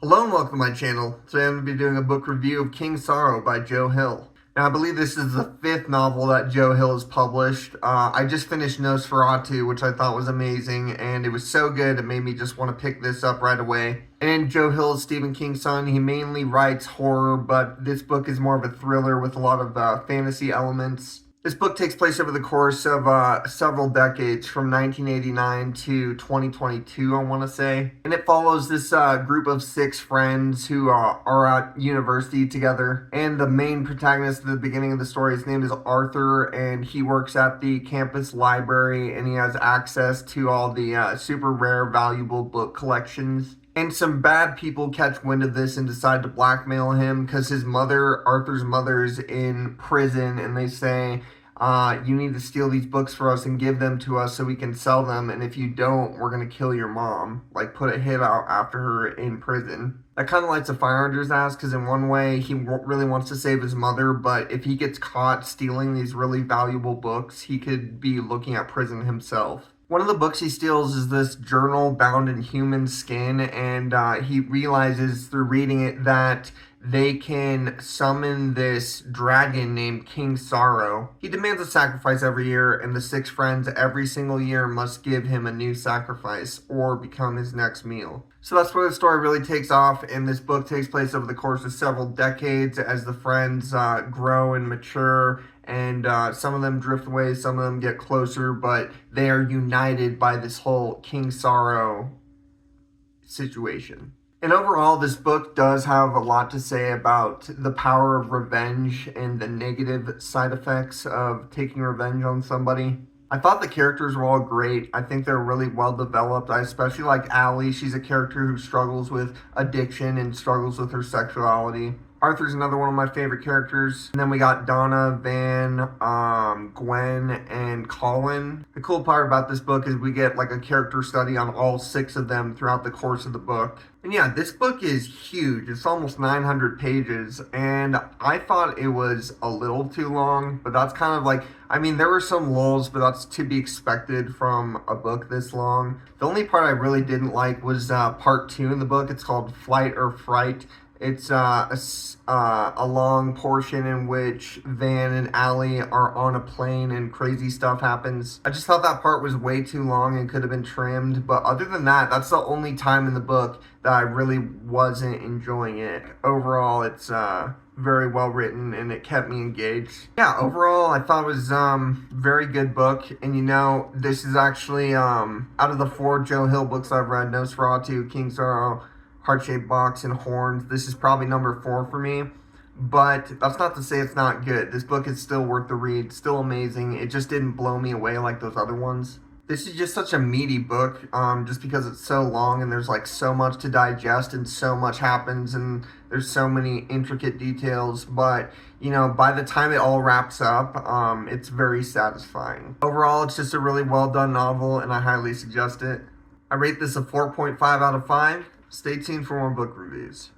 Hello and welcome to my channel. Today I'm going to be doing a book review of King Sorrow by Joe Hill. Now I believe this is the fifth novel that Joe Hill has published. I just finished Nosferatu, which I thought was amazing, and it was so good it made me just want to pick this up right away. And Joe Hill is Stephen King's son. He mainly writes horror, but this book is more of a thriller with a lot of fantasy elements. This book takes place over the course of several decades, from 1989 to 2022, I want to say. And it follows this group of six friends who are at university together. And the main protagonist at the beginning of the story, his name is Arthur, and he works at the campus library, and he has access to all the super rare, valuable book collections. And some bad people catch wind of this and decide to blackmail him because his mother, Arthur's mother's in prison, and they say, you need to steal these books for us and give them to us so we can sell them, and if you don't, we're going to kill your mom. Like, put a hit out after her in prison. That kind of lights a fire under his ass because in one way, he really wants to save his mother, but if he gets caught stealing these really valuable books, he could be looking at prison himself. One of the books he steals is this journal bound in human skin, and he realizes through reading it that they can summon this dragon named King Sorrow. He demands a sacrifice every year, and the six friends every single year must give him a new sacrifice or become his next meal. So that's where the story really takes off, and this book takes place over the course of several decades as the friends grow and mature, and some of them drift away, some of them get closer, but they are united by this whole King Sorrow situation. And overall, this book does have a lot to say about the power of revenge and the negative side effects of taking revenge on somebody. I thought the characters were all great. I think they're really well developed. I especially like Allie. She's a character who struggles with addiction and struggles with her sexuality. Arthur's another one of my favorite characters. And then we got Donna, Van, Gwen, and Colin. The cool part about this book is we get like a character study on all six of them throughout the course of the book. And yeah, this book is huge. It's almost 900 pages. And I thought it was a little too long, but that's kind of like, I mean, there were some lulls, but that's to be expected from a book this long. The only part I really didn't like was part 2 in the book. It's called Flight or Fright. It's a long portion in which Van and Allie are on a plane and crazy stuff happens. I just thought that part was way too long and could have been trimmed. But other than that, that's the only time in the book that I really wasn't enjoying it. Overall, it's very well written and it kept me engaged. Yeah, overall, I thought it was very good book. And you know, this is actually out of the 4 Joe Hill books I've read, Nosferatu, King Sorrow, Heart-Shaped Box, and Horns, this is probably number 4 for me, but that's not to say it's not good. This book is still worth the read, still amazing. It just didn't blow me away like those other ones. This is just such a meaty book, just because it's so long and there's like so much to digest and so much happens and there's so many intricate details, but you know, by the time it all wraps up, it's very satisfying. Overall, it's just a really well done novel and I highly suggest it. I rate this a 4.5 out of 5. Stay tuned for more book reviews.